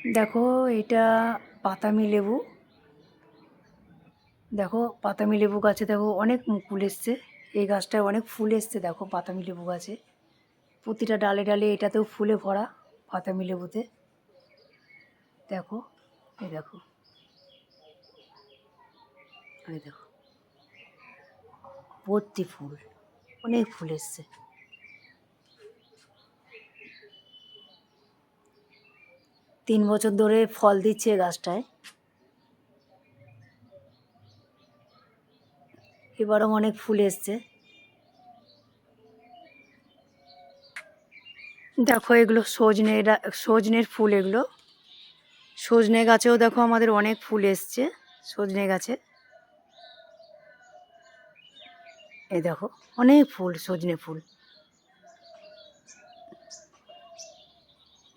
দেখো এটা পাতামি লেবু। দেখো পাতামি লেবু গাছে দেখো অনেক মুকুল এসছে। এই গাছটায় অনেক ফুল এসছে। দেখো পাতামি লেবু গাছে প্রতিটা ডালে ডালে এটাতেও ফুলে ভরা পাতামি লেবুতে। দেখো এই দেখো, এই দেখো ভর্তি ফুল, অনেক ফুল এসছে। 3 বছর ধরে ফল দিচ্ছে গাছটায়। এবারও অনেক ফুল এসছে। দেখো এগুলো সজনের ফুল। এগুলো সজনে গাছেও দেখো আমাদের অনেক ফুল এসছে। সজনে গাছে এই দেখো অনেক ফুল, সজনে ফুল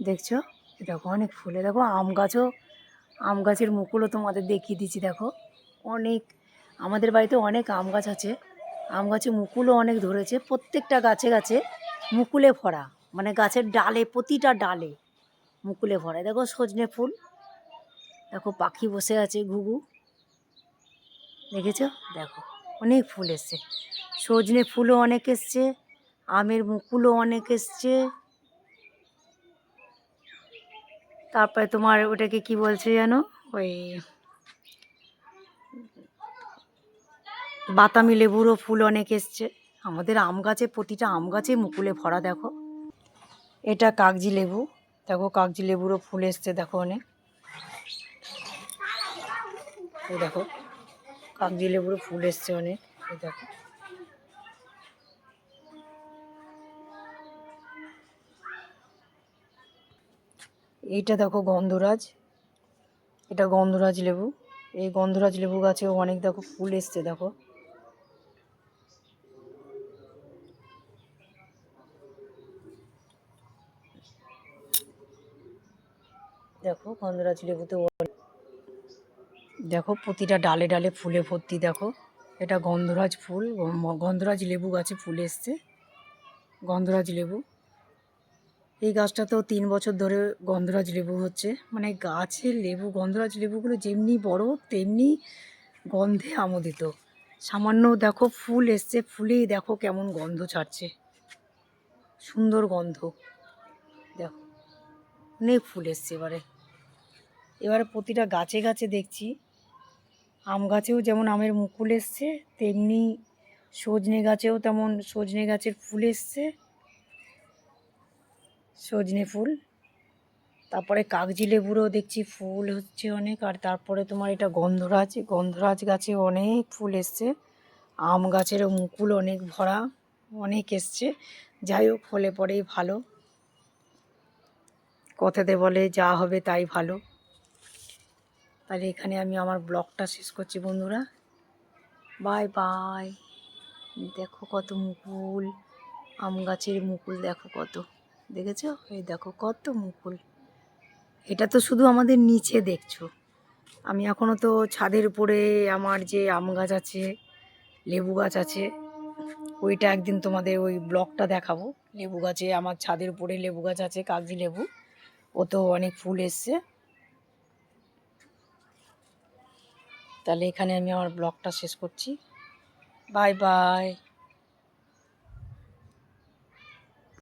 দেখছো। এই দেখো অনেক ফুলে। দেখো আম গাছও, আম গাছের মুকুলও তোমাদের দেখিয়ে দিচ্ছি। দেখো অনেক, আমাদের বাড়িতে অনেক আম গাছ আছে। আম গাছে মুকুলও অনেক ধরেছে। প্রত্যেকটা গাছে গাছে মুকুলে ভরা, মানে গাছের ডালে, প্রতিটা ডালে মুকুলে ভরা। দেখো সজনে ফুল, দেখো পাখি বসে আছে ঘুঘু, দেখেছো। দেখো অনেক ফুল এসছে। সজনে ফুলও অনেক এসছে, আমের মুকুলও অনেক এসছে। তারপরে তোমার ওটাকে কি বলছে যেন, ওই বাতামি লেবুরও ফুল অনেক এসছে। আমাদের আম গাছে, প্রতিটা আম গাছে মুকুলে ভরা। দেখো এটা কাগজি লেবু। দেখো কাগজি লেবুরও ফুল এসছে। দেখো অনেক, এই দেখো কাগজি লেবুরও ফুল এসছে অনেক। এই দেখো এইটা দেখো গন্ধরাজ, এটা গন্ধরাজ লেবু। এই গন্ধরাজ লেবু গাছেও অনেক দেখো ফুল এসছে। দেখো দেখো গন্ধরাজ লেবুতেও দেখো প্রতিটা ডালে ডালে ফুলে ভর্তি। দেখো এটা গন্ধরাজ ফুল, গন্ধরাজ লেবু গাছে ফুল এসছে। গন্ধরাজ লেবু, এই গাছটাতেও 3 বছর ধরে গন্ধরাজ লেবু হচ্ছে। মানে গাছের লেবু, গন্ধরাজ লেবুগুলো যেমনি বড় তেমনি গন্ধে আমোদিত। সামান্য দেখো ফুল এসছে, ফুলেই দেখো কেমন গন্ধ ছাড়ছে, সুন্দর গন্ধ। দেখো অনেক ফুল এসছে এবারে। এবারে প্রতিটা গাছে গাছে দেখছি, আম গাছেও যেমন আমের মুকুল এসছে, তেমনি সজনে গাছেও তেমন সজনে গাছের ফুল এসছে, সজনে ফুল। তারপরে কাগজি লেবুরও দেখছি ফুল হচ্ছে অনেক। আর তারপরে তোমার এটা গন্ধরাজ, গন্ধরাজ গাছে অনেক ফুল এসছে। আম গাছেরও মুকুল অনেক ভরা, অনেক এসছে। যাই হোক হলে পরেই ভালো, কথাতে বলে যা হবে তাই ভালো। তাহলে এখানে আমি আমার ব্লগটা শেষ করছি বন্ধুরা। Bye bye. দেখো কত মুকুল, আম গাছের মুকুল দেখো কত, দেখেছো। এই দেখো কত মুকুল। এটা তো শুধু আমাদের নিচে দেখছো, আমি এখনও তো ছাদের উপরে আমার যে আম গাছ আছে, লেবু গাছ আছে, ওইটা একদিন তোমাদের ওই ব্লগটা দেখাবো। লেবু গাছে, আমার ছাদের উপরে লেবু গাছ আছে, কাগজি লেবু, ও তো অনেক ফুল এসছে। তাহলে এখানে আমি আমার ব্লগটা শেষ করছি। Bye bye.